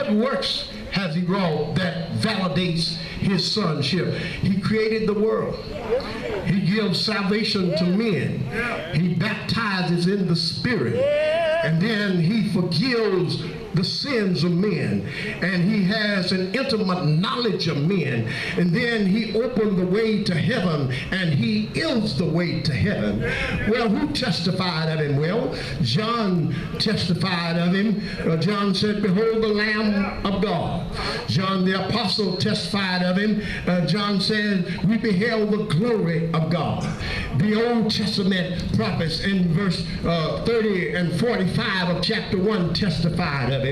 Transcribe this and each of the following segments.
What works has he wrought that validates his sonship? He created the world. He gives salvation to men. He baptizes in the Spirit. And then he forgives the sins of men, and he has an intimate knowledge of men, and then he opened the way to heaven, and he is the way to heaven. Well, who testified of him? Well, John testified of him. John said, behold the Lamb of God. John the apostle testified of him. John said, we beheld the glory of God. The Old Testament prophets in verse 30 and 45 of chapter 1 testified of him.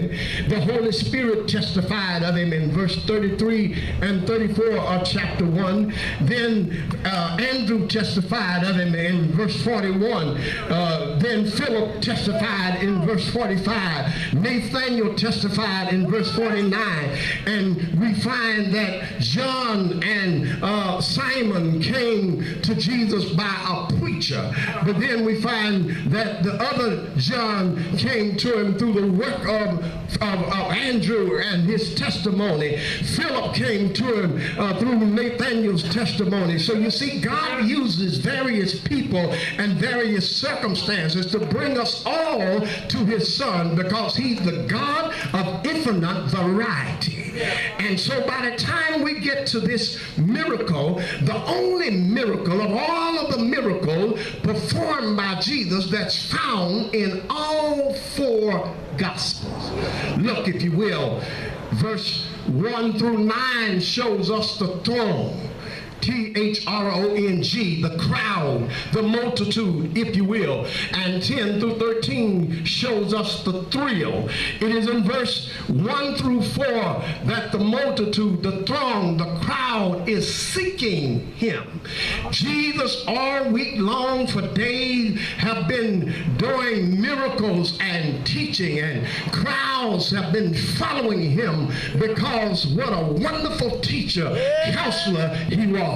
The Holy Spirit testified of him in verse 33 and 34 of chapter 1. Then Andrew testified of him in verse 41. Then Philip testified in verse 45. Nathaniel testified in verse 49. And we find that John and Simon came to Jesus by a preacher. But then we find that the other John came to him through the work of Andrew and his testimony. Philip came to him through Nathaniel's testimony. So you see, God uses various people and various circumstances to bring us all to his son, because he's the God of infinite variety. And so by the time we get to this miracle, the only miracle of all of the miracles performed by Jesus that's found in all four Gospels. Look, if you will, verse 1 through 9 shows us the throne. T-H-R-O-N-G, the crowd, the multitude, if you will. And 10 through 13 shows us the thrill. It is in verse 1 through 4 that the multitude, the throng, the crowd is seeking him. Jesus all week long for days have been doing miracles and teaching, and crowds have been following him because what a wonderful teacher, counselor he was.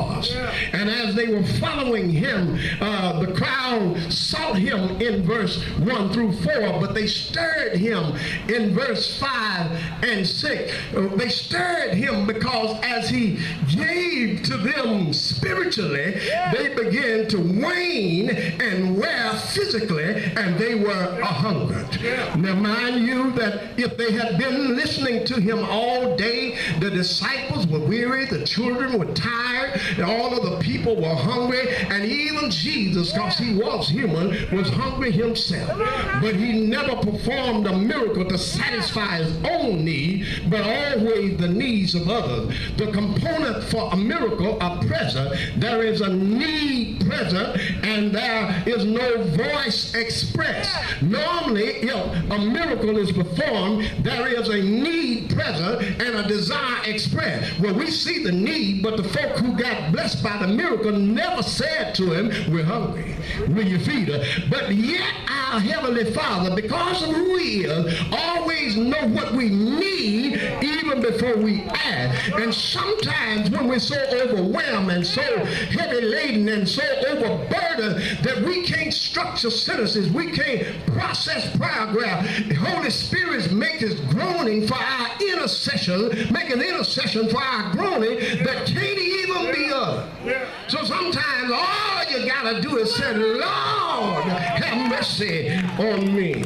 And as they were following him, the crowd sought him in verse 1 through 4, but they stirred him in verse 5 and 6. They stirred him because as he gave to them spiritually, they began to wane and wear physically, and they were a-hungered. Now mind you that if they had been listening to him all day, the disciples were weary, the children were tired, and all of the people were hungry, and even Jesus, because he was human, was hungry himself. But he never performed a miracle to satisfy his own need, but always the needs of others. The component for a miracle are present. There is a need present, and there is no voice expressed. Normally, if a miracle is performed, there is a need present and a desire expressed. Well, we see the need, but the folk who got blessed by the miracle never said to him, we're hungry, will you feed us? But yet our Heavenly Father, because of who he is, always know what we need even before we ask. And sometimes when we're so overwhelmed and so heavy laden and so overburdened that we can't structure sentences, we can't process paragraph, the Holy Spirit makes his groaning for our intercession, make an intercession for our groaning that can't even be uttered. So sometimes all you gotta do is say, Lord, have mercy on me.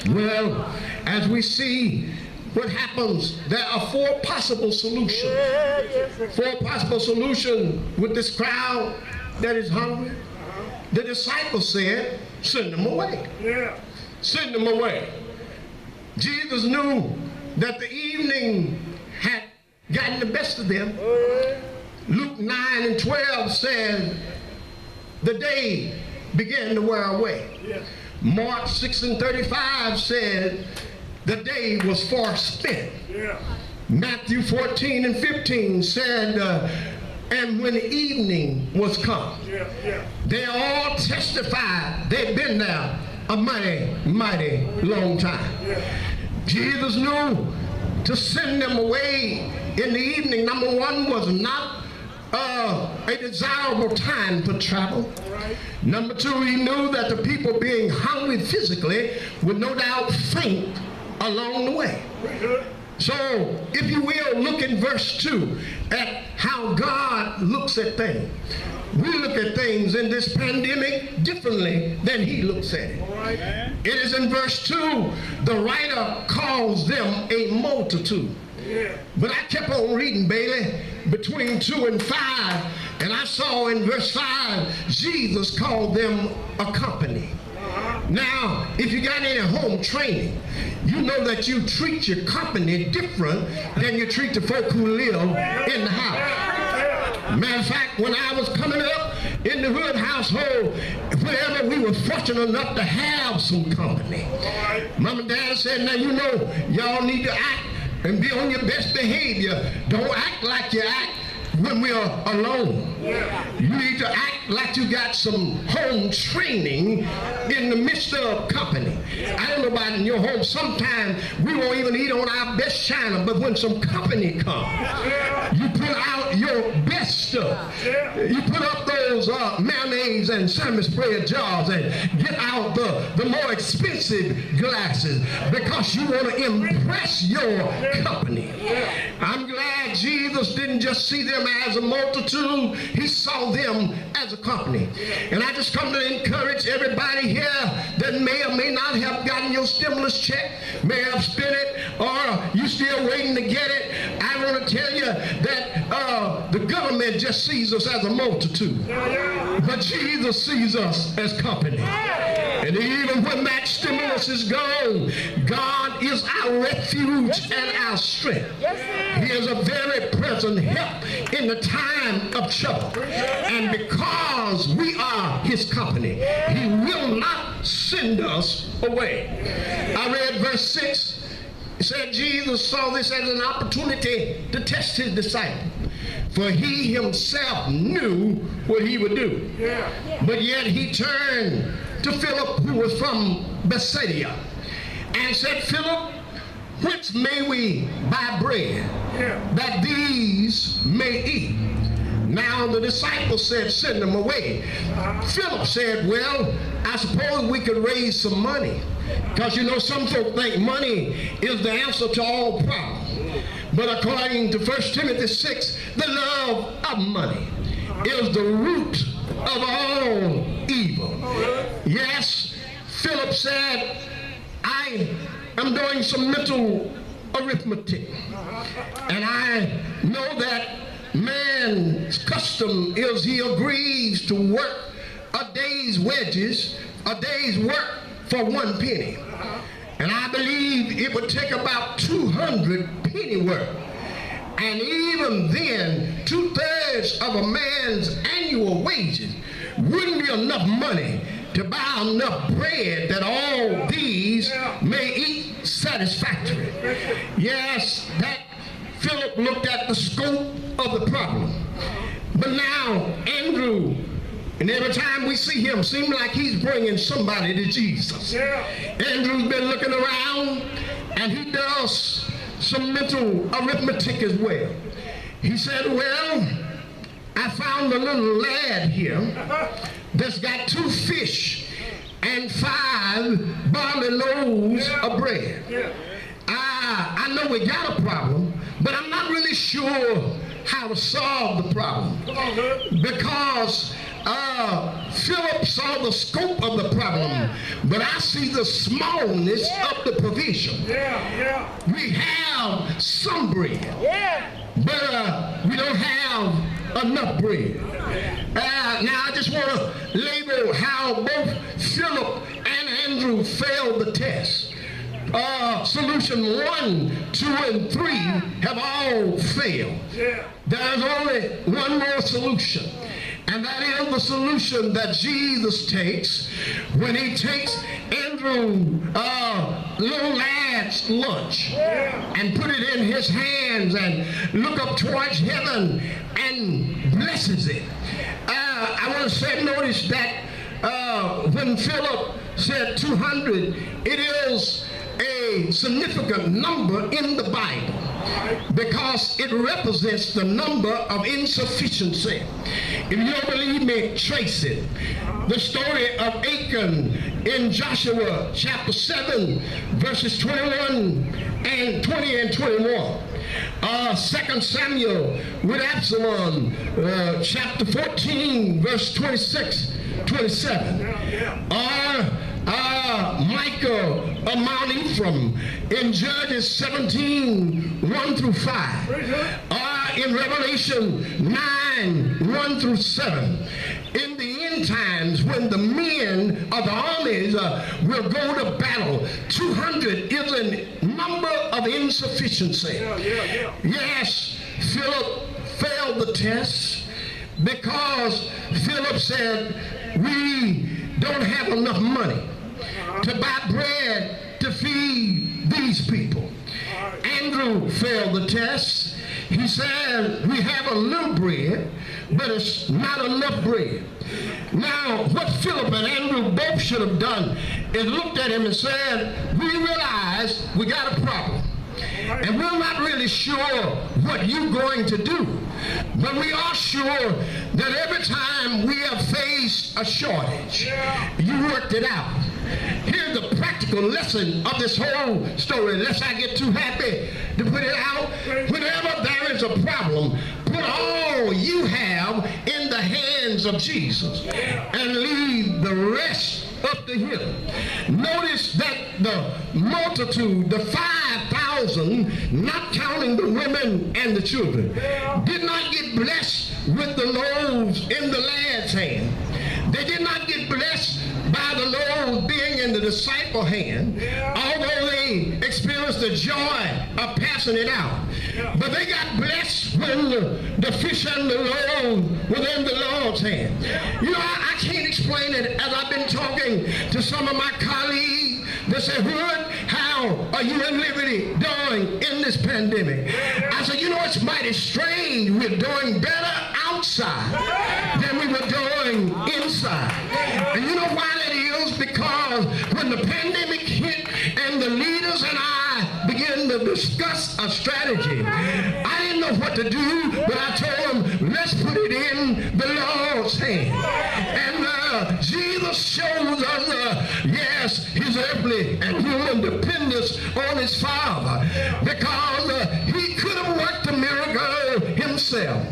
Well, as we see what happens, there are four possible solutions. Four possible solutions with this crowd that is hungry. The disciples said, send them away. Send them away. Jesus knew that the evening had gotten the best of them. Luke 9 and 12 says the day began to wear away. Mark 6 and 35 said the day was far spent. Matthew 14 and 15 said, and when the evening was come. They all testified they'd been there a mighty, mighty long time. Jesus knew to send them away in the evening, number one, was not a desirable time for travel. Number two, he knew that the people being hungry physically would no doubt faint along the way. So, if you will, look in verse 2 at how God looks at things. We look at things in this pandemic differently than he looks at it. It is in verse 2, the writer calls them a multitude. But I kept on reading, Bailey, between 2 and 5, and I saw in verse 5, Jesus called them a company. Now, if you got any home training, you know that you treat your company different than you treat the folk who live in the house. Matter of fact, when I was coming up in the Hood household, wherever we were fortunate enough to have some company, Mom and Dad said, now you know, y'all need to act and be on your best behavior. Don't act like you act when we are alone. You need to act like you got some home training in the midst of company. I don't know about in your home, sometimes we won't even eat on our best china, but when some company comes, you put out your best stuff. You put up those mayonnaise and cinnamon spread jars and get out the more expensive glasses because you want to impress your company. I'm glad Jesus didn't just see them as a multitude, he saw them as a company. And I just come to encourage everybody here that may or may not have gotten your stimulus check, may have spent it, or you still waiting to get it. I want to tell you that the government just sees us as a multitude, but Jesus sees us as company. And even when that stimulus is gone, God is our refuge and our strength. He is a very present help in the time of trouble. And because we are his company, he will not send us away. I read verse 6. It said Jesus saw this as an opportunity to test his disciples, for he himself knew what he would do. But yet he turned to Philip, who was from Bethsaida, and said, Philip, whence may we buy bread that these may eat? Now the disciples said, send them away. Philip said, well, I suppose we could raise some money. Because you know, some folk think money is the answer to all problems. But according to 1 Timothy 6, the love of money is the root of all evil. Yes, Philip said, I am doing some mental arithmetic. And I know that man's custom is he agrees to work a day's wages, a day's work for 1 penny. And I believe it would take about 200 penny worth. And even then, 2/3 of a man's annual wages wouldn't be enough money to buy enough bread that all these may eat satisfactory. Yes, that Philip looked at the scope of the problem. But now, Andrew, and every time we see him, seems like he's bringing somebody to Jesus. Andrew's been looking around, and he does some mental arithmetic as well. He said, well, I found a little lad here that's got 2 fish and 5 barley loaves of bread. I know we got a problem, but I'm not really sure how to solve the problem, because Philip saw the scope of the problem, but I see the smallness of the provision. We have some bread, but we don't have enough bread. Now I just want to label how both Philip and Andrew failed the test. Solution 1, 2, and 3 have all failed. There's only one more solution, and that is the solution that Jesus takes when he takes Andrew, little lad's lunch, and put it in his hands and look up towards heaven and blesses it. I want to say, notice that when Philip said 200, it is a significant number in the Bible because it represents the number of insufficiency. If you don't believe me, trace it. The story of Achan in Joshua chapter 7 verses 21 and 20 and 21. 2 Samuel with Absalom, chapter 14, verse 26, 27. Micah of Mount Ephraim in Judges 17, 1 through 5. In Revelation 9, 1 through 7. In the end times, when the men of the armies will go to battle, 200 is a number of insufficiency. Yes, Philip failed the test because Philip said, we don't have enough money to buy bread to feed these people. Andrew failed the test. He said, we have a little bread, but it's not enough bread. Now, what Philip and Andrew both should have done is looked at him and said, we realize we got a problem. And we're not really sure what you're going to do. But we are sure that every time we have faced a shortage, you worked it out. Here's the practical lesson of this whole story, lest I get too happy to put it out. Whenever there is a problem, put all you have in the hands of Jesus and leave the rest up to him. Notice that the multitude, the 5,000, not counting the women and the children, did not get blessed with the loaves in the lad's hand. They did not get blessed by the loaves being in the disciple hand, although they experienced the joy of passing it out. But they got blessed when the fish and the loaves were in the Lord's hand. You know, I can't explain it. As I've been talking to some of my colleagues, they say, Hood, how are you and Liberty doing in this pandemic? I said, you know, it's mighty strange. We're doing better outside than we were doing inside. And you know why that is? Because when the pandemic hit and the leaders and I began to discuss a strategy, I didn't know what to do, but I told them, let's put it in the Lord's hand. And Jesus shows us, yes, his earthly and human dependence on his Father, because he could have worked a miracle himself.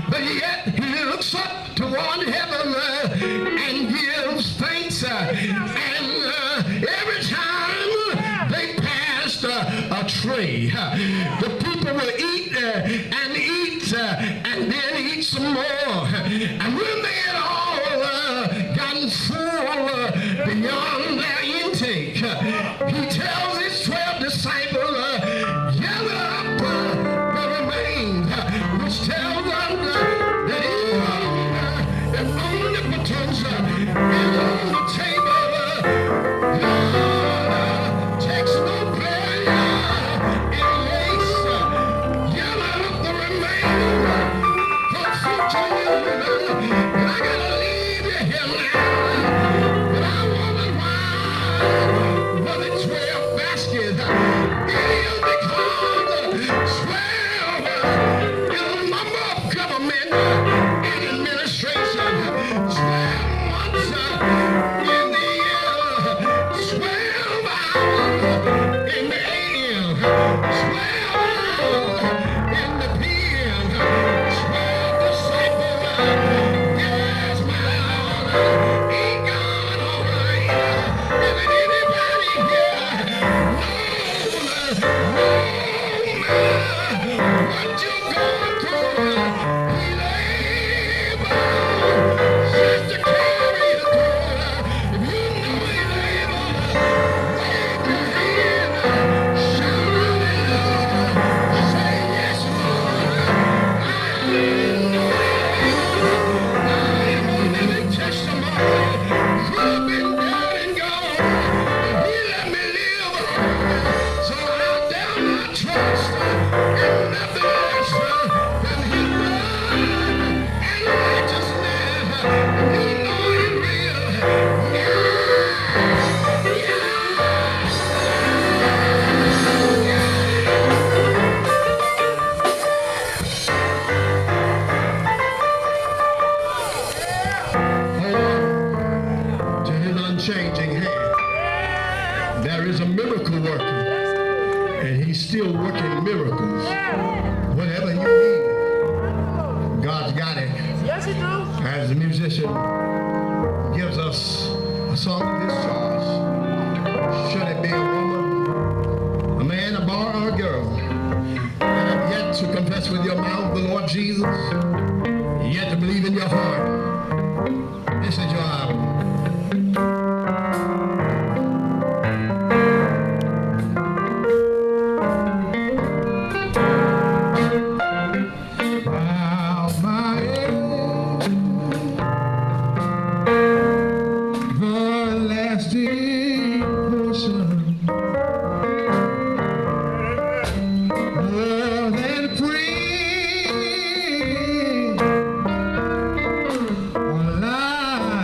But yet he looks up toward heaven and gives thanks. And every time they passed a tray, the people will eat and eat and then eat some more. And when they had all gotten full beyond their intake, he tells his 12 disciples, gather up the remains, which tells us that if omnipotence is on the table, Lord takes no pleasure in waste. Gather up the remains for future use. And I gotta leave you here now. But I wonder why were the 12 baskets? It is because 12 is a number of government and administration. 12 months in the year, 12 hours in the AM, 12 hours in the PM, 12 disciples. Yes, my Lord, ain't gone over here. Is it anybody here? What you going through? He's able just to carry you through. If you know he's able, wave your hand, shout hallelujah, say yes, Lord. I know I am a living testimony. Could have been dead and gone, but he let me live. So I dare not trust in nothing less than his blood and righteousness. You know he's real. To his unchanging hand, there is a miracle working, and he's still musician gives us a song of his choice. Should it be a woman, a man, a boy, or a girl, and have yet to confess with your mouth the Lord Jesus, yet to believe in your heart